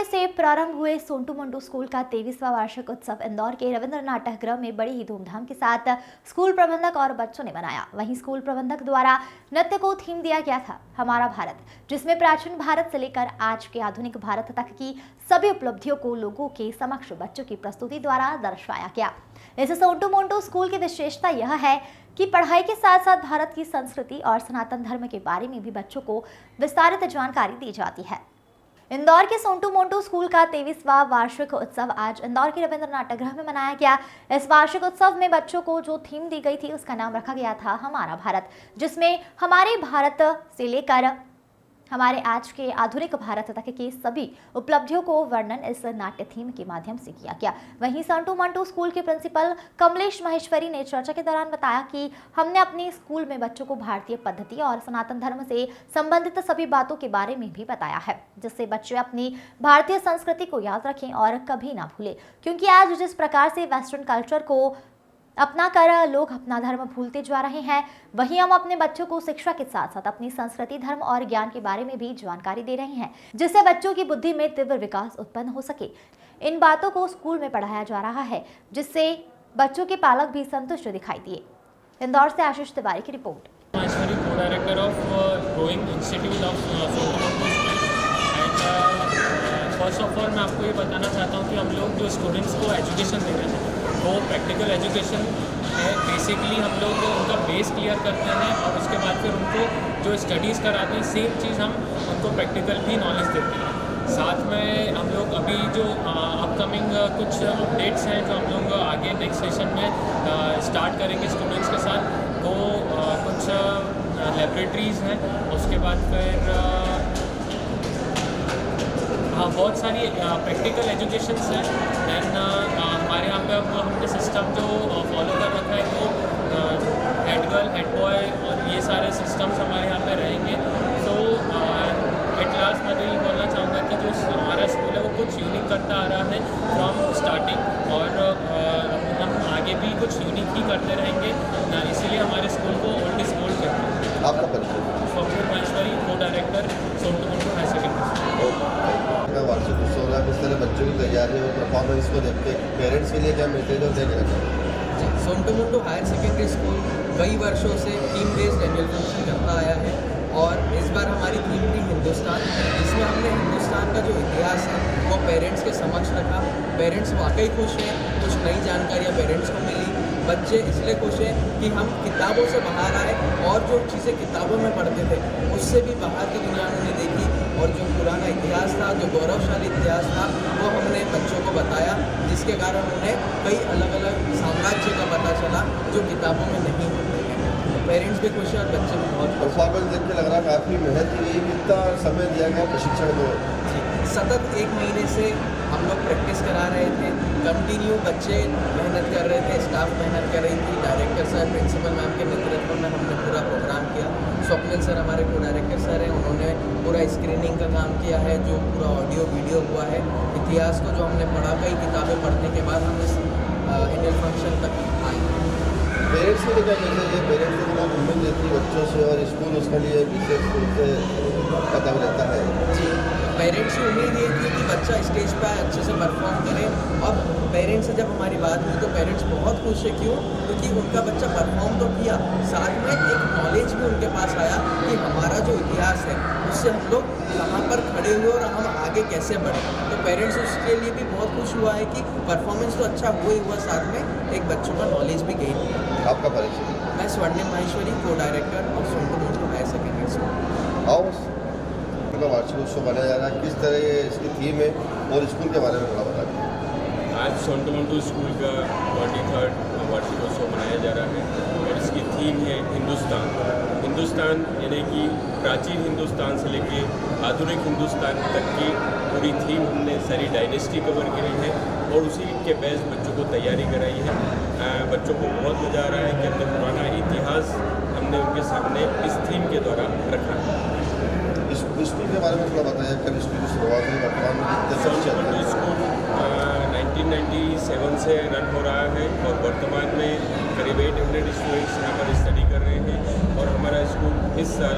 से प्रारंभ हुए सोंटू मोंटू स्कूल का 23वां वार्षिक उत्सव इंदौर के रविंद्र नाटक गृह में बड़ी ही धूमधाम के साथ स्कूल प्रबंधक और बच्चों ने मनाया। वहीं स्कूल प्रबंधक द्वारा नृत्य को थीम दिया गया था हमारा भारत, जिसमें प्राचीन भारत से लेकर आज के आधुनिक भारत तक की सभी उपलब्धियों को लोगों के समक्ष बच्चों की प्रस्तुति द्वारा दर्शाया गया। इस सोंटू मोंटू स्कूल की विशेषता यह है कि पढ़ाई के साथ साथ भारत की संस्कृति और सनातन धर्म के बारे में भी बच्चों को विस्तारित जानकारी दी जाती है। इंदौर के सोंटू मोंटू स्कूल का 23वां वार्षिक उत्सव आज इंदौर के रविंद्र नाटक गृह में मनाया गया। इस वार्षिक उत्सव में बच्चों को जो थीम दी गई थी उसका नाम रखा गया था हमारा भारत, जिसमें हमारे भारत से लेकर हमारे आज के आधुनिक भारत तक की सभी उपलब्धियों को वर्णन इस नाट्य थीम के माध्यम से किया गया। वहीं सोंटू मोंटू स्कूल के प्रिंसिपल कमलेश महेश्वरी ने चर्चा के दौरान बताया कि हमने अपने स्कूल में बच्चों को भारतीय पद्धति और सनातन धर्म से संबंधित सभी बातों के बारे में भी बताया है, जिससे बच्चे अपनी भारतीय संस्कृति को याद रखें और कभी ना भूलें, क्योंकि आज जिस प्रकार से वेस्टर्न कल्चर को अपना कर लोग अपना धर्म भूलते जा रहे हैं, वहीं हम अपने बच्चों को शिक्षा के साथ साथ अपनी संस्कृति, धर्म और ज्ञान के बारे में भी जानकारी दे रहे हैं, जिससे बच्चों की बुद्धि में तीव्र विकास उत्पन्न हो सके। इन बातों को स्कूल में पढ़ाया जा रहा है, जिससे बच्चों के पालक भी संतुष्ट दिखाई दिए। इंदौर से आशीष तिवारी की रिपोर्ट। फर्स्ट ऑफ ऑल मैं आपको ये बताना चाहता हूँ कि हम लोग जो स्टूडेंट्स को एजुकेशन दे रहे हैं वो प्रैक्टिकल एजुकेशन है। बेसिकली हम लोग उनका बेस क्लियर करते हैं और उसके बाद फिर उनको जो स्टडीज़ कराते हैं सेम चीज़ हम उनको प्रैक्टिकल भी नॉलेज देते हैं। साथ में हम लोग अभी जो अपकमिंग कुछ अपडेट्स हैं जो हम लोग आगे नेक्स्ट सेशन में स्टार्ट करेंगे स्टूडेंट्स के साथ, वो कुछ लेबोरेटरीज़ हैं, उसके बाद फिर हाँ बहुत सारी प्रैक्टिकल एजुकेशंस हैं। दैन हमारे यहाँ पे अब हमने सिस्टम जो फॉलो कर रखा है वो हेड गर्ल, हेड बॉय और ये सारे सिस्टम्स हमारे यहाँ पे रहेंगे। तो एट लास्ट मैं तो ये बोलना चाहूँगा कि जो हमारा स्कूल है वो कुछ यूनिक करता आ रहा है फ्रॉम स्टार्टिंग, और हम आगे भी कुछ यूनिक ही करते रहेंगे ना, इसीलिए हमारे स्कूल को ओल्ड इज गोल्ड कहते हैं। आपका परिचय? Kamlesh Maheshwari, co director, Sontu Montu high secondary school. वार्षिक उत्सव हो रहा है, किस तरह बच्चों की तैयारी और परफॉर्मेंस को देखते पेरेंट्स के लिए क्या मैसेज और देने लगा? Sontu Montu higher secondary school कई वर्षों से थीम बेस्ड एनुअल फंक्शन करता आया है, और इस बार हमारी थीम थी हिंदुस्तान, जिसमें हमने हिंदुस्तान का जो इतिहास है वो पेरेंट्स के समक्ष रखा। पेरेंट्स वाकई खुश हैं, कुछ नई जानकारियाँ पेरेंट्स को मिली। बच्चे इसलिए खुश हैं कि हम किताबों से बाहर आए और जो चीज़ें किताबों में पढ़ते थे उससे भी बाहर की दुनिया उन्होंने देखी, और जो पुराना इतिहास था, जो गौरवशाली इतिहास था, वो हमने बच्चों को बताया, जिसके कारण उन्हें कई अलग अलग साम्राज्य का पता चला जो किताबों में नहीं होते हैं। तो पेरेंट्स भी खुश हैं और बच्चे भी बहुत। परफॉर्मेंस देख के लग रहा है काफ़ी मेहनत की गई, कितना समय दिया गया प्रशिक्षण में? सतत 1 महीने से हम लोग प्रैक्टिस करा रहे थे, कंटिन्यू बच्चे मेहनत कर रहे थे, स्टाफ मेहनत कर रही थी, डायरेक्टर सर, प्रिंसिपल मैम के नेतृत्व में हमने पूरा प्रोग्राम किया। स्वप्निल सर हमारे को डायरेक्टर सर हैं, उन्होंने पूरा स्क्रीनिंग का काम किया है, जो पूरा ऑडियो वीडियो हुआ है। इतिहास को जो हमने पढ़ा, कई किताबें पढ़ने के बाद हम इस एनुअल फंक्शन तक आए। पेरेंट्स के लिए क्या मैसेज है? पेरेंट्स को बहुत उम्मीद देती है बच्चों से, और स्कूल उसके लिए विशेष रूप से पता रहता है। जी, पेरेंट्स की उम्मीद ये थी कि बच्चा स्टेज पर अच्छे से परफॉर्म करे, और पेरेंट्स से जब हमारी बात हुई तो पेरेंट्स बहुत खुश है। क्यों? क्योंकि उनका बच्चा परफॉर्म तो किया, साथ में एक नॉलेज भी उनके पास आया कि हमारा जो इतिहास है उससे हम लोग कहाँ पर खड़े हुए और हम आगे कैसे बढ़े। तो पेरेंट्स उसके लिए भी बहुत खुश हुआ है कि परफॉर्मेंस तो अच्छा हुआ ही हुआ, साथ में एक बच्चों का नॉलेज भी गेन हुआ। आपका परिचय? मैं स्वर्णिम माहेश्वरी, को डायरेक्टर और Sontu Montu higher secondary school. आओ का वार्षिक उत्सव मनाया जा रहा है, किस तरह इसकी थीम है और स्कूल के बारे में थोड़ा बताइए। आज सोंटू मोंटू स्कूल का 43rd वार्षिक उत्सव मनाया जा रहा है, और इसकी थीम है हिंदुस्तान। हिंदुस्तान यानी कि प्राचीन हिंदुस्तान से लेके आधुनिक हिंदुस्तान तक की पूरी थीम हमने सारी डायनेस्टी कवर करी है, और उसी के बेस बच्चों को तैयारी कराई है। बच्चों को बहुत मज़ा आ रहा है कि हमने पुराना इतिहास हमने उनके सामने इस थीम के द्वारा रखा है। स्कूल के बारे में थोड़ा बताया, कल स्कूल की शुरुआत हुई, वर्तमान में सोंटू मोंटू स्कूल 1997 से रन हो रहा है, और वर्तमान में करीब 800 स्टूडेंट्स यहाँ पर स्टडी कर रहे हैं, और हमारा स्कूल इस साल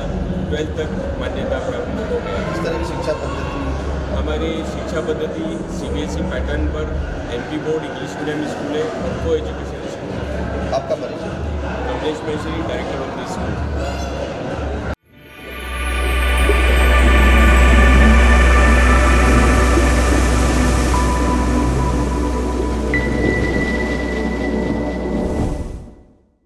12th तक मान्यता प्राप्त हो गया। इस तरह की शिक्षा पद्धति हमारी शिक्षा पद्धति CBSE पैटर्न पर MP board English medium school है और को एजुकेशन स्कूल है। आपका परिचय? Kamlesh Maheshwari, director of the school.